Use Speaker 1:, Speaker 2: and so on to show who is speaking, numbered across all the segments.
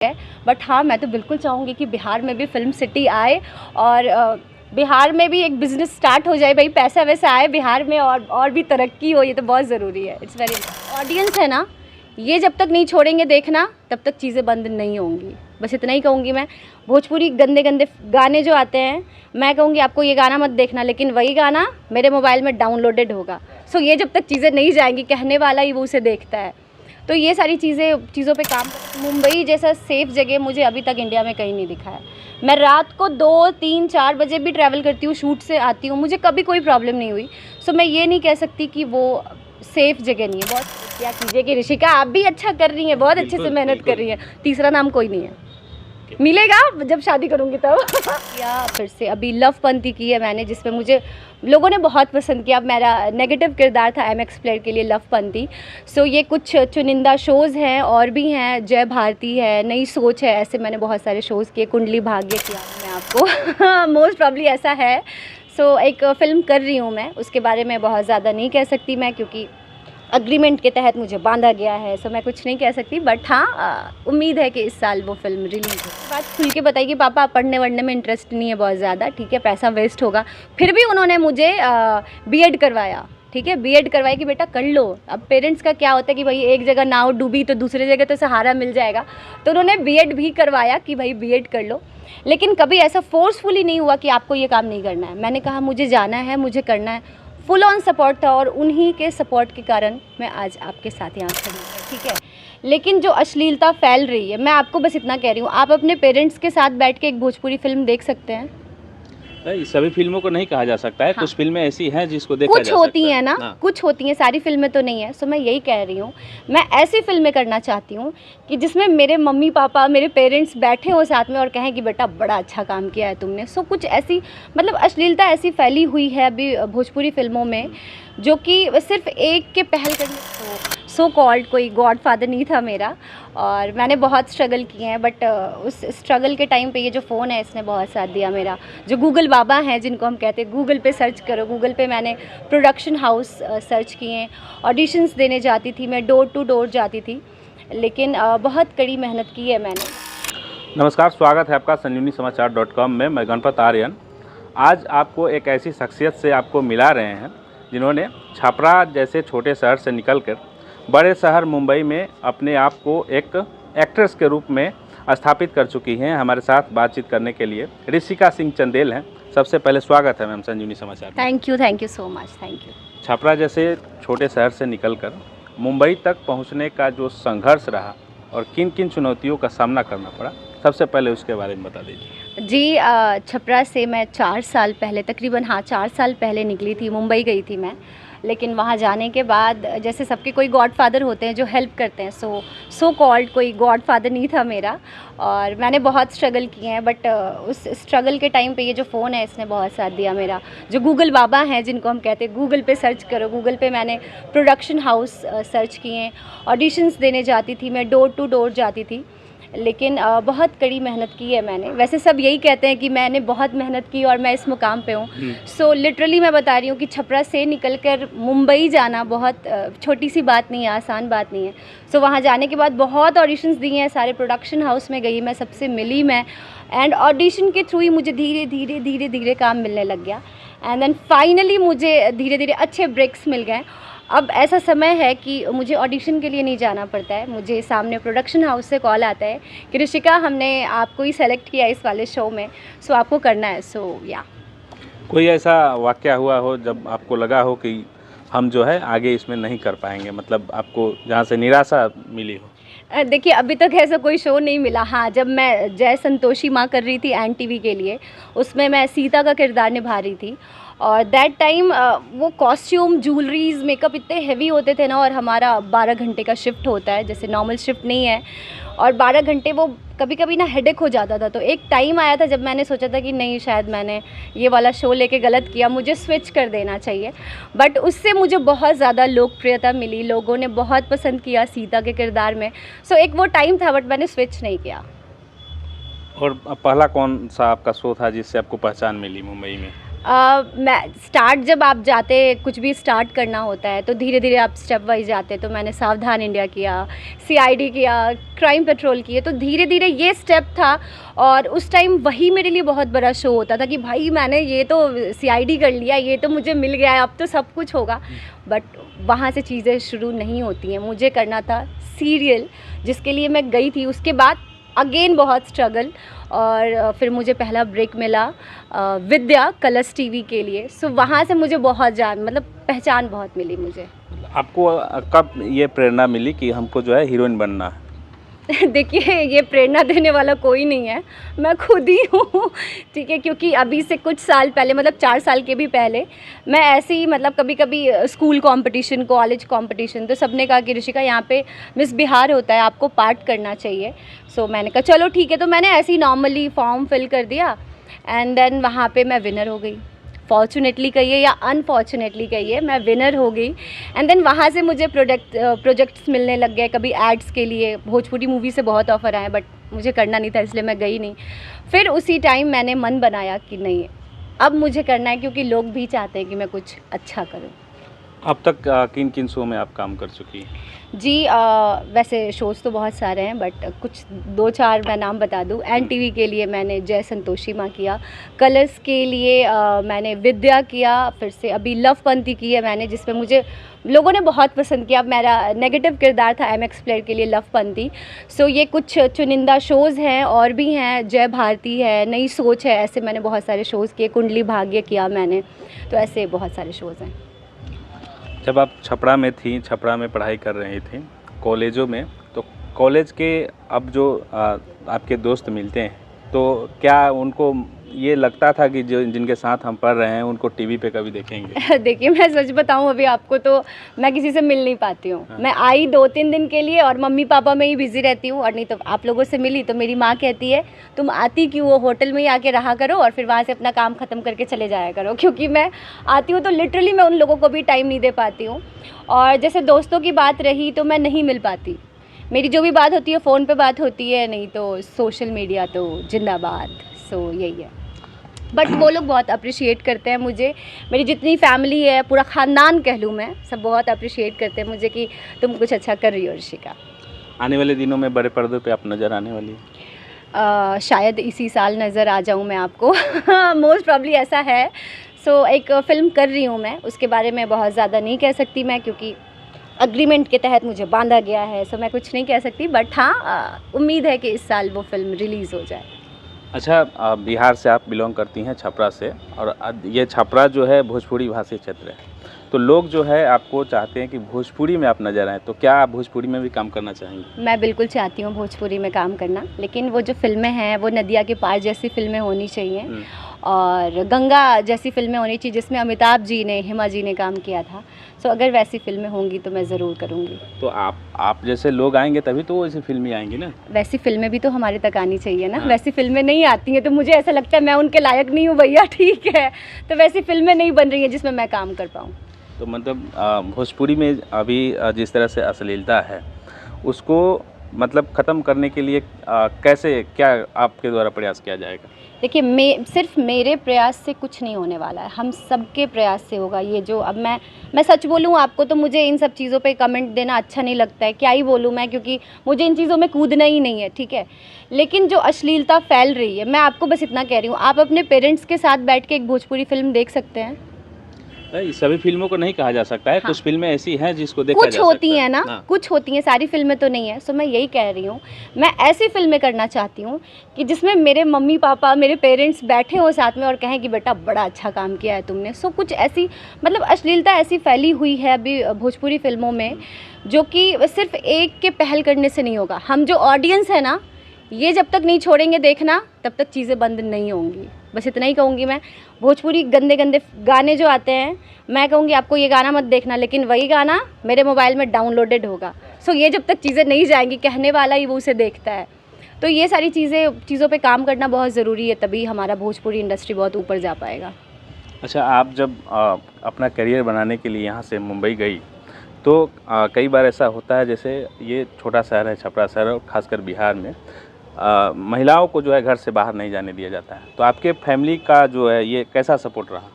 Speaker 1: है। बट हाँ, मैं तो बिल्कुल चाहूँगी कि बिहार में भी फिल्म सिटी आए और बिहार में भी एक बिज़नेस स्टार्ट हो जाए, भाई पैसा वैसा आए बिहार में और भी तरक्की हो, ये तो बहुत ज़रूरी है। इट्स वेरी ऑडियंस है ना, ये जब तक नहीं छोड़ेंगे देखना तब तक चीज़ें बंद नहीं होंगी। बस इतना ही कहूँगी मैं। भोजपुरी गंदे गंदे गाने जो आते हैं, मैं कहूँगी आपको ये गाना मत देखना, लेकिन वही गाना मेरे मोबाइल में डाउनलोडेड होगा। सो ये जब तक चीज़ें नहीं जाएंगी, कहने वाला ही वो उसे देखता है। तो ये सारी चीज़ों पे काम। मुंबई जैसा सेफ़ जगह मुझे अभी तक इंडिया में कहीं नहीं दिखा है। मैं रात को 2, 3, 4 बजे भी ट्रैवल करती हूँ, शूट से आती हूँ, मुझे कभी कोई प्रॉब्लम नहीं हुई। सो मैं ये नहीं कह सकती कि वो सेफ़ जगह नहीं है। बहुत क्या कीजिए कि ऋषिका आप भी अच्छा कर रही हैं, बहुत अच्छे से मेहनत कर रही हैं। तीसरा नाम कोई नहीं है, मिलेगा जब शादी करूँगी तब। या फिर से अभी लवपंती की है मैंने, जिसमें मुझे लोगों ने बहुत पसंद किया। मेरा नेगेटिव किरदार था एमएक्स प्लेयर के लिए लवपंती। सो ये कुछ चुनिंदा शोज़ हैं और भी हैं, जय भारती है, नई सोच है, ऐसे मैंने बहुत सारे शोज़ किए। कुंडली भाग्य किया मैं आपको मोस्ट प्रॉब्ली ऐसा है। सो एक फ़िल्म कर रही हूँ मैं, उसके बारे में बहुत ज़्यादा नहीं कह सकती मैं, क्योंकि अग्रीमेंट के तहत मुझे बांधा गया है। सो मैं कुछ नहीं कह सकती। बट हाँ, उम्मीद है कि इस साल वो फिल्म रिलीज़ हो। बात खुल के बताइए, पापा पढ़ने वढ़ने में इंटरेस्ट नहीं है बहुत ज़्यादा, ठीक है, पैसा वेस्ट होगा। फिर भी उन्होंने मुझे बीएड करवाया, ठीक है, बीएड करवाई कि बेटा कर लो। अब पेरेंट्स का क्या होता है कि भाई एक जगह नाव डूबी तो दूसरी जगह तो सहारा मिल जाएगा, तो उन्होंने बीएड भी करवाया कि भाई बीएड कर लो। लेकिन कभी ऐसा फोर्सफुली नहीं हुआ कि आपको ये काम नहीं करना है। मैंने कहा मुझे जाना है, मुझे करना है। फुल ऑन सपोर्ट था और उन्हीं के सपोर्ट के कारण मैं आज आपके साथ यहाँ खड़ी हूँ, ठीक है। लेकिन जो अश्लीलता फैल रही है, मैं आपको बस इतना कह रही हूँ, आप अपने पेरेंट्स के साथ बैठ के एक भोजपुरी फिल्म देख सकते हैं।
Speaker 2: सभी फिल्मों को नहीं कहा जा सकता है। हाँ। कुछ फिल्में ऐसी हैं जिसको देखा
Speaker 1: कुछ
Speaker 2: जा सकता
Speaker 1: होती हैं ना। हाँ। कुछ होती हैं, सारी फिल्में तो नहीं है। सो मैं यही कह रही हूँ, मैं ऐसी फिल्में करना चाहती हूँ कि जिसमें मेरे मम्मी पापा, मेरे पेरेंट्स बैठे हो साथ में और कहें कि बेटा बड़ा अच्छा काम किया है तुमने। सो कुछ ऐसी मतलब अश्लीलता ऐसी फैली हुई है अभी भोजपुरी फिल्मों में, जो कि सिर्फ एक के पहल करने सो कॉल्ड कोई गॉडफादर नहीं था मेरा, और मैंने बहुत स्ट्रगल किए हैं। बट उस स्ट्रगल के टाइम पे ये जो फ़ोन है इसने बहुत साथ दिया मेरा। जो गूगल बाबा हैं जिनको हम कहते हैं, गूगल पे सर्च करो, गूगल पे मैंने प्रोडक्शन हाउस सर्च किए, ऑडिशंस देने जाती थी मैं, डोर टू डोर जाती थी, लेकिन बहुत कड़ी मेहनत की है मैंने।
Speaker 2: नमस्कार, स्वागत है आपका संजीवनी समाचार.com में। मैं गणपत आर्यन। आज आपको एक ऐसी शख्सियत से आपको मिला रहे हैं जिन्होंने छपरा जैसे छोटे शहर से निकलकर बड़े शहर मुंबई में अपने आप को एक एक्ट्रेस के रूप में स्थापित कर चुकी हैं। हमारे साथ बातचीत करने के लिए ऋषिका सिंह चंदेल हैं। सबसे पहले स्वागत है मैम संजीवनी समाचार।
Speaker 1: Thank you so much, thank you.
Speaker 2: Chhapra जैसे छोटे शहर से निकलकर मुंबई तक पहुंचने का जो संघर्ष रहा और किन किन चुनौतियों का सामना करना पड़ा, सबसे पहले उसके बारे में बता दीजिए।
Speaker 1: जी, छपरा से मैं 4 साल पहले, तकरीबन हाँ 4 साल पहले निकली थी, मुंबई गई थी मैं। लेकिन वहाँ जाने के बाद जैसे सबके कोई गॉडफादर होते हैं जो हेल्प करते हैं, सो कॉल्ड कोई गॉडफादर नहीं था मेरा, और मैंने बहुत स्ट्रगल किए हैं। बट उस स्ट्रगल के टाइम पे ये जो फ़ोन है इसने बहुत साथ दिया मेरा। जो गूगल बाबा हैं जिनको हम कहते हैं, गूगल पे सर्च करो, गूगल पे मैंने प्रोडक्शन हाउस सर्च किए, ऑडिशंस देने जाती थी मैं, डोर टू डोर जाती थी, लेकिन बहुत कड़ी मेहनत की है मैंने। वैसे सब यही कहते हैं कि मैंने बहुत मेहनत की और मैं इस मुकाम पे हूँ। सो लिटरली मैं बता रही हूँ कि छपरा से निकलकर मुंबई जाना बहुत छोटी सी बात नहीं है, आसान बात नहीं है। सो वहाँ जाने के बाद बहुत ऑडिशंस दिए हैं, सारे प्रोडक्शन हाउस में गई मैं, सबसे मिली मैं, एंड ऑडिशन के थ्रू ही मुझे धीरे धीरे काम मिलने लग गया। एंड देन फाइनली मुझे धीरे धीरे अच्छे ब्रेक्स मिल गए। अब ऐसा समय है कि मुझे ऑडिशन के लिए नहीं जाना पड़ता है, मुझे सामने प्रोडक्शन हाउस से कॉल आता है कि ऋषिका हमने आपको ही सेलेक्ट किया इस वाले शो में, सो आपको करना है। सो या
Speaker 2: कोई ऐसा वाक़या हुआ हो जब आपको लगा हो कि हम जो है आगे इसमें नहीं कर पाएंगे, मतलब आपको जहाँ से निराशा मिली हो?
Speaker 1: देखिए, अभी तक ऐसा कोई शो नहीं मिला। हाँ, जब मैं जय संतोषी माँ कर रही थी एन टीवी के लिए, उसमें मैं सीता का किरदार निभा रही थी, और दैट टाइम वो कॉस्ट्यूम, ज्वेलरीज, मेकअप इतने हैवी होते थे ना, और हमारा 12 घंटे का शिफ्ट होता है, जैसे नॉर्मल शिफ्ट नहीं है, और 12 घंटे वो कभी कभी ना हेडेक हो जाता था। तो एक टाइम आया था जब मैंने सोचा था कि नहीं, शायद मैंने ये वाला शो लेके गलत किया, मुझे स्विच कर देना चाहिए। बट उससे मुझे बहुत ज़्यादा लोकप्रियता मिली, लोगों ने बहुत पसंद किया सीता के किरदार में। सो एक वो टाइम था, बट मैंने स्विच नहीं किया।
Speaker 2: और पहला कौन सा आपका शो था जिससे आपको पहचान मिली मुंबई में?
Speaker 1: मैं स्टार्ट जब आप जाते कुछ भी स्टार्ट करना होता है तो धीरे धीरे आप स्टेप वाइज जाते हैं। तो मैंने सावधान इंडिया किया, सीआईडी किया, क्राइम पेट्रोल किए, तो धीरे धीरे ये स्टेप था। और उस टाइम वही मेरे लिए बहुत बड़ा शो होता था कि भाई मैंने ये तो सीआईडी कर लिया, ये तो मुझे मिल गया है, अब तो सब कुछ होगा। बट वहाँ से चीज़ें शुरू नहीं होती हैं। मुझे करना था सीरियल, जिसके लिए मैं गई थी। उसके बाद अगेन बहुत स्ट्रगल, और फिर मुझे पहला ब्रेक मिला विद्या कलर्स टीवी के लिए। सो वहाँ से मुझे बहुत पहचान बहुत मिली मुझे।
Speaker 2: आपको कब ये प्रेरणा मिली कि हमको जो है हीरोइन बनना है?
Speaker 1: देखिए, ये प्रेरणा देने वाला कोई नहीं है, मैं खुद ही हूँ, ठीक है। क्योंकि अभी से कुछ साल पहले, 4 साल के भी पहले, मैं ऐसे ही कभी कभी स्कूल कंपटीशन, कॉलेज कंपटीशन, तो सबने कहा कि ऋषिका यहाँ पे मिस बिहार होता है, आपको पार्ट करना चाहिए। सो मैंने कहा चलो ठीक है। तो मैंने ऐसे ही नॉर्मली फॉर्म फिल कर दिया, एंड देन वहाँ पे मैं विनर हो गई। फॉर्चुनेटली कहिए या अनफॉर्चुनेटली कहिए, मैं विनर हो गई। एंड देन वहाँ से मुझे प्रोजेक्ट्स मिलने लग गए, कभी एड्स के लिए। भोजपुरी मूवी से बहुत ऑफ़र आए, बट मुझे करना नहीं था, इसलिए मैं गई नहीं। फिर उसी टाइम मैंने मन बनाया कि नहीं, अब मुझे करना है, क्योंकि लोग भी चाहते हैं कि मैं कुछ अच्छा करूँ।
Speaker 2: अब तक किन किन शो में आप काम कर चुकी हैं?
Speaker 1: जी, वैसे शोज़ तो बहुत सारे हैं, बट कुछ 2-4 मैं नाम बता दूं। NTV के लिए मैंने जय संतोषी माँ किया, कलर्स के लिए मैंने विद्या किया, फिर से अभी लवपंती की है मैंने, जिसमें मुझे लोगों ने बहुत पसंद किया। मेरा नेगेटिव किरदार था MX प्लेयर के लिए लवपंती। सो ये कुछ चुनिंदा शोज़ हैं, और भी हैं, जय भारती है, नई सोच है, ऐसे मैंने बहुत सारे शोज़ किए। कुंडली भाग्य किया मैंने, तो ऐसे बहुत सारे शोज़ हैं।
Speaker 2: जब आप छपरा में थी, छपरा में पढ़ाई कर रही थी कॉलेजों में, तो कॉलेज के अब जो आपके दोस्त मिलते हैं, तो क्या उनको ये लगता था कि जो जिनके साथ हम पढ़ रहे हैं उनको टीवी पे कभी देखेंगे?
Speaker 1: देखिए, मैं सच बताऊं अभी आपको, तो मैं किसी से मिल नहीं पाती हूँ।
Speaker 2: हाँ।
Speaker 1: मैं आई 2-3 दिन के लिए, और मम्मी पापा में ही बिजी रहती हूँ। और नहीं तो आप लोगों से मिली तो मेरी माँ कहती है तुम आती क्यों हो, होटल में ही आके रहा करो, और फिर वहाँ से अपना काम ख़त्म करके चले जाया करो। क्योंकि मैं आती हूँ तो लिटरली मैं उन लोगों को भी टाइम नहीं दे पाती हूँ। और जैसे दोस्तों की बात रही, तो मैं नहीं मिल पाती। मेरी जो भी बात होती है फ़ोन पे बात होती है, नहीं तो सोशल मीडिया तो जिंदाबाद। सो यही है। बट वो लोग बहुत अप्रिशिएट करते हैं मुझे, मेरी जितनी फैमिली है, पूरा ख़ानदान कह लूँ मैं, सब बहुत अप्रिशिएट करते हैं मुझे कि तुम कुछ अच्छा कर रही हो ऋषिका।
Speaker 2: आने वाले दिनों में बड़े पर्दे पे आप नज़र आने वाली है?
Speaker 1: शायद इसी साल नज़र आ जाऊँ मैं आपको। मोस्ट प्रॉब्ली ऐसा है। सो एक फ़िल्म कर रही हूँ मैं, उसके बारे में बहुत ज़्यादा नहीं कह सकती मैं, क्योंकि अग्रीमेंट के तहत मुझे बांधा गया है। सो मैं कुछ नहीं कह सकती, बट हाँ, उम्मीद है कि इस साल वो फ़िल्म रिलीज़ हो जाए।
Speaker 2: अच्छा, बिहार से आप बिलोंग करती हैं, छपरा से, और ये छपरा जो है भोजपुरी भाषी क्षेत्र है, तो लोग जो है आपको चाहते हैं कि भोजपुरी में आप नज़र आएँ, तो क्या आप भोजपुरी में भी काम करना चाहेंगी?
Speaker 1: मैं बिल्कुल चाहती हूँ भोजपुरी में काम करना, लेकिन वो जो फ़िल्में हैं वो नदिया के पार जैसी फ़िल्में होनी चाहिए, और गंगा जैसी फ़िल्में होनी चाहिए जिसमें अमिताभ जी ने, हेमा जी ने काम किया था। सो अगर वैसी फ़िल्में होंगी तो मैं ज़रूर करूँगी।
Speaker 2: तो आप जैसे लोग आएंगे तभी तो वो ऐसी फिल्में आएंगी ना?
Speaker 1: वैसी फ़िल्में भी तो हमारे तक आनी चाहिए ना।
Speaker 2: हाँ।
Speaker 1: वैसी फ़िल्में नहीं आती हैं तो मुझे ऐसा लगता है मैं उनके लायक नहीं हूँ भैया, ठीक है। तो वैसी फ़िल्में नहीं बन रही हैं जिसमें मैं काम कर पाऊँ।
Speaker 2: तो मतलब भोजपुरी में अभी जिस तरह से अश्लीलता है, उसको मतलब ख़त्म करने के लिए कैसे, क्या आपके द्वारा प्रयास किया जाएगा?
Speaker 1: देखिए, सिर्फ मेरे प्रयास से कुछ नहीं होने वाला है, हम सबके प्रयास से होगा। ये जो अब मैं सच बोलूँ आपको तो मुझे इन सब चीज़ों पे कमेंट देना अच्छा नहीं लगता है, क्या ही बोलूँ मैं, क्योंकि मुझे इन चीज़ों में कूदना ही नहीं है, ठीक है। लेकिन जो अश्लीलता फैल रही है, मैं आपको बस इतना कह रही हूँ, आप अपने पेरेंट्स के साथ बैठ के एक भोजपुरी फ़िल्म देख सकते हैं।
Speaker 2: नहीं, सभी फिल्मों को नहीं कहा जा सकता है।
Speaker 1: हाँ।
Speaker 2: कुछ फिल्में ऐसी हैं जिसको देखा जा
Speaker 1: कुछ
Speaker 2: सकता
Speaker 1: होती
Speaker 2: है
Speaker 1: हैं ना।
Speaker 2: हाँ।
Speaker 1: कुछ होती हैं, सारी फिल्में तो नहीं है। सो मैं यही कह रही हूँ, मैं ऐसी फिल्में करना चाहती हूँ कि जिसमें मेरे मम्मी पापा, मेरे पेरेंट्स बैठे हो साथ में और कहें कि बेटा बड़ा अच्छा काम किया है तुमने। सो कुछ ऐसी अश्लीलता ऐसी फैली हुई है अभी भोजपुरी फिल्मों में, जो कि सिर्फ एक के पहल करने से नहीं होगा। हम जो ऑडियंस है ना, ये जब तक नहीं छोड़ेंगे देखना, तब तक चीज़ें बंद नहीं होंगी। बस इतना ही कहूँगी मैं। भोजपुरी गंदे गंदे गाने जो आते हैं, मैं कहूँगी आपको ये गाना मत देखना, लेकिन वही गाना मेरे मोबाइल में डाउनलोडेड होगा। सो ये जब तक चीज़ें नहीं जाएंगी, कहने वाला ही वो उसे देखता है। तो ये सारी चीज़ों पे काम करना बहुत ज़रूरी है, तभी हमारा भोजपुरी इंडस्ट्री बहुत ऊपर जा पाएगा।
Speaker 2: अच्छा, आप जब अपना करियर बनाने के लिए यहाँ से मुंबई गई, तो कई बार ऐसा होता है, जैसे ये छोटा शहर है छपरा शहर, और ख़ासकर बिहार में महिलाओं को जो है घर से बाहर नहीं जाने दिया जाता है, तो आपके फैमिली का जो है ये कैसा सपोर्ट रहा?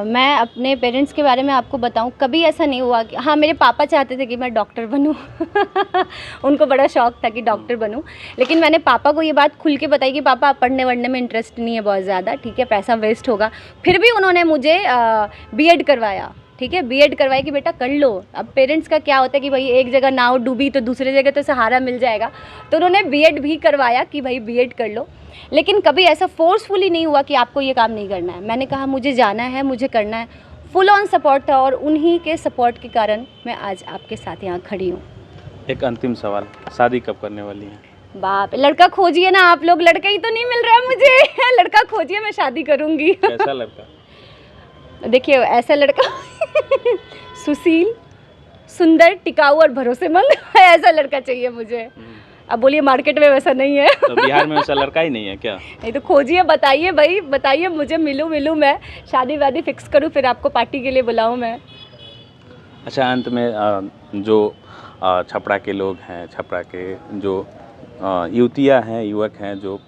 Speaker 1: मैं अपने पेरेंट्स के बारे में आपको बताऊं, कभी ऐसा नहीं हुआ कि हाँ, मेरे पापा चाहते थे कि मैं डॉक्टर बनूं उनको बड़ा शौक था कि डॉक्टर बनूं, लेकिन मैंने पापा को ये बात खुल के बताई कि पापा आप पढ़ने वढ़ने में इंटरेस्ट नहीं है बहुत ज़्यादा, ठीक है, पैसा वेस्ट होगा। फिर भी उन्होंने मुझे बीएड करवाया, ठीक है, बीएड करवाई कि बेटा कर लो। अब पेरेंट्स का क्या होता है कि भाई एक जगह नाव डूबी तो दूसरी जगह तो सहारा मिल जाएगा, तो उन्होंने बीएड भी करवाया कि भाई बीएड कर लो। लेकिन कभी ऐसा फोर्सफुली नहीं हुआ कि आपको ये काम नहीं करना है। मैंने कहा मुझे जाना है, मुझे करना है, फुल ऑन सपोर्ट था, और उन्हीं के सपोर्ट के कारण मैं आज आपके साथ यहाँ खड़ी हूँ।
Speaker 2: एक अंतिम सवाल, शादी कब करने वाली हैं?
Speaker 1: बाप, लड़का खोजिए ना आप लोग, लड़का ही तो नहीं मिल रहा है मुझे लड़का खोजिए, मैं शादी करूँगी
Speaker 2: कैसा लड़का?
Speaker 1: देखिए ऐसा लड़का सुशील, सुंदर, टिकाऊ और भरोसेमंद ऐसा लड़का चाहिए मुझे। अब बोलिए मार्केट में वैसा नहीं है
Speaker 2: तो बिहार में वैसा लड़का ही नहीं है क्या?
Speaker 1: नहीं तो खोजिए, बताइए भाई, बताइए, मुझे मिलूँ मैं, शादी वादी फिक्स करूँ, फिर आपको पार्टी के लिए बुलाऊँ मैं।
Speaker 2: अच्छा, अंत में जो छपरा के लोग हैं, छपरा के जो युवतियाँ हैं, युवक हैं जो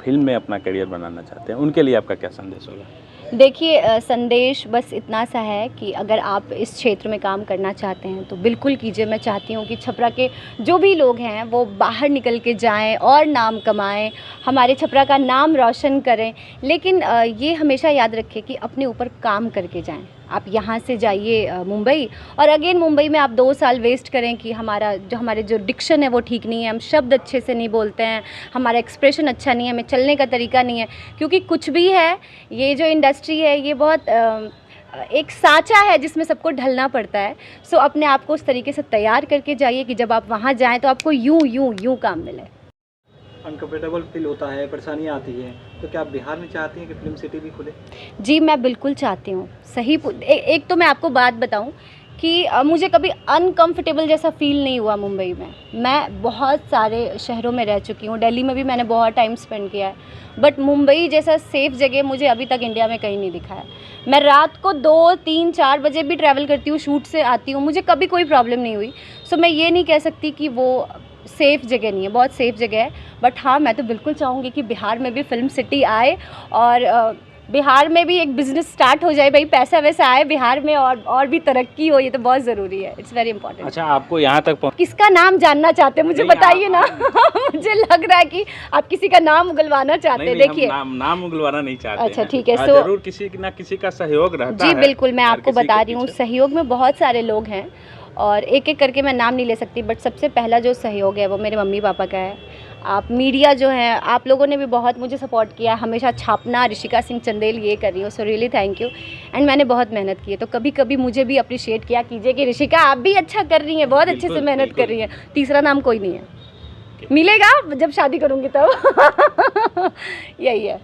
Speaker 2: फिल्म में अपना करियर बनाना चाहते हैं, उनके लिए आपका क्या संदेश होगा?
Speaker 1: देखिए संदेश बस इतना सा है कि अगर आप इस क्षेत्र में काम करना चाहते हैं तो बिल्कुल कीजिए। मैं चाहती हूँ कि छपरा के जो भी लोग हैं वो बाहर निकल के जाएं और नाम कमाएं, हमारे छपरा का नाम रोशन करें, लेकिन ये हमेशा याद रखें कि अपने ऊपर काम करके जाएं। आप यहाँ से जाइए मुंबई, और अगेन मुंबई में आप 2 साल वेस्ट करें कि हमारे जो डिक्शन है वो ठीक नहीं है, हम शब्द अच्छे से नहीं बोलते हैं, हमारा एक्सप्रेशन अच्छा नहीं है, हमें चलने का तरीका नहीं है, क्योंकि कुछ भी है, ये जो इंडस्ट्री है ये बहुत एक साँचा है जिसमें सबको ढलना पड़ता है। सो अपने आप को उस तरीके से तैयार करके जाइए कि जब आप वहाँ जाएँ तो आपको यूँ काम मिले।
Speaker 3: अनकम्फर्टेबल फील होता है, परेशानियाँ आती हैं, तो क्या आप बिहार में चाहती हैं कि फिल्म सिटी भी खुले?
Speaker 1: जी मैं बिल्कुल चाहती हूँ। एक तो मैं आपको बात बताऊँ कि मुझे कभी अनकम्फर्टेबल जैसा फ़ील नहीं हुआ मुंबई में। मैं बहुत सारे शहरों में रह चुकी हूँ, दिल्ली में भी मैंने बहुत टाइम स्पेंड किया है, बट मुंबई जैसा सेफ़ जगह मुझे अभी तक इंडिया में कहीं नहीं दिखा है। मैं रात को 2, 3, 4 बजे भी ट्रैवल करती हूँ, शूट से आती हूँ, मुझे कभी कोई प्रॉब्लम नहीं हुई। सो मैं ये नहीं कह सकती कि वो सेफ़ जगह नहीं है, बहुत सेफ़ जगह है। बट हाँ, मैं तो बिल्कुल चाहूँगी कि बिहार में भी फिल्म सिटी आए, और बिहार में भी एक बिज़नेस स्टार्ट हो जाए, भाई पैसा वैसा आए बिहार में, और भी तरक्की हो, ये तो बहुत ज़रूरी है। It's very important.
Speaker 2: अच्छा, आपको यहाँ तक
Speaker 1: किसका नाम जानना चाहते हैं मुझे बताइए ना मुझे लग रहा है कि आप किसी का नाम उगलवाना चाहते हैं। देखिए
Speaker 2: नाम उगलवाना नहीं चाहते।
Speaker 1: अच्छा ठीक है,
Speaker 2: सो जरूर किसी ना किसी का सहयोग रहता है।
Speaker 1: जी बिल्कुल, मैं आपको बता रही हूँ, सहयोग में बहुत सारे लोग हैं, और एक एक करके मैं नाम नहीं ले सकती, बट सबसे पहला जो सहयोग है वो मेरे मम्मी पापा का है। आप मीडिया जो है, आप लोगों ने भी बहुत मुझे सपोर्ट किया, हमेशा छापना, ऋषिका सिंह चंदेल ये कर रही हूँ, so really thank you. And मैंने बहुत मेहनत की है, तो कभी कभी मुझे भी अप्रिशिएट किया कीजिए कि ऋषिका आप भी अच्छा कर रही हैं, बहुत अच्छे से मेहनत कर रही हैं। तीसरा नाम कोई नहीं है, मिलेगा जब शादी करूँगी तब यही है।